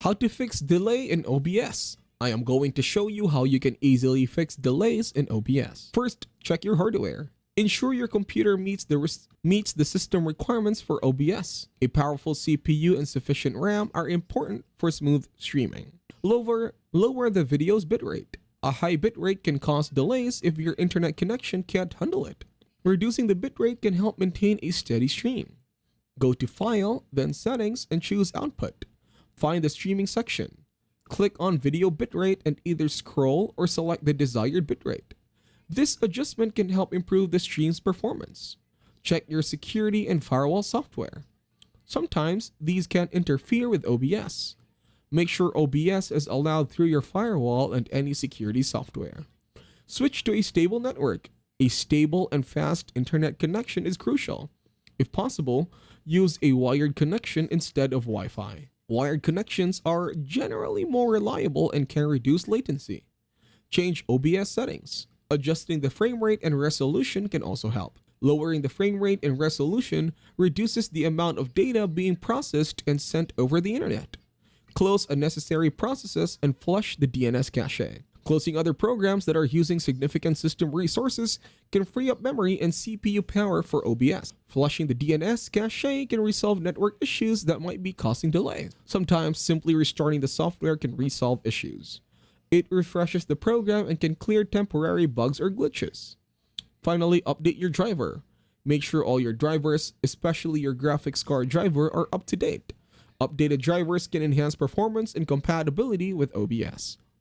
How to fix delay in OBS. I am going to show you how you can easily fix delays in OBS. First, check your hardware. Ensure your computer meets the system requirements for OBS. A powerful CPU and sufficient RAM are important for smooth streaming. Lower the video's bitrate. A high bitrate can cause delays if your internet connection can't handle it. Reducing the bitrate can help maintain a steady stream. Go to File, then Settings, and choose Output. Find the streaming section. Click on Video Bitrate and either scroll or select the desired bitrate. This adjustment can help improve the stream's performance. Check your security and firewall software. Sometimes these can interfere with OBS. Make sure OBS is allowed through your firewall and any security software. Switch to a stable network. A stable and fast internet connection is crucial. If possible, use a wired connection instead of Wi-Fi. Wired connections are generally more reliable and can reduce latency. Change OBS settings. Adjusting the frame rate and resolution can also help. Lowering the frame rate and resolution reduces the amount of data being processed and sent over the internet. Close unnecessary processes and flush the DNS cache. Closing other programs that are using significant system resources can free up memory and CPU power for OBS. Flushing the DNS cache can resolve network issues that might be causing delays. Sometimes simply restarting the software can resolve issues. It refreshes the program and can clear temporary bugs or glitches. Finally, update your driver. Make sure all your drivers, especially your graphics card driver, are up to date. Updated drivers can enhance performance and compatibility with OBS.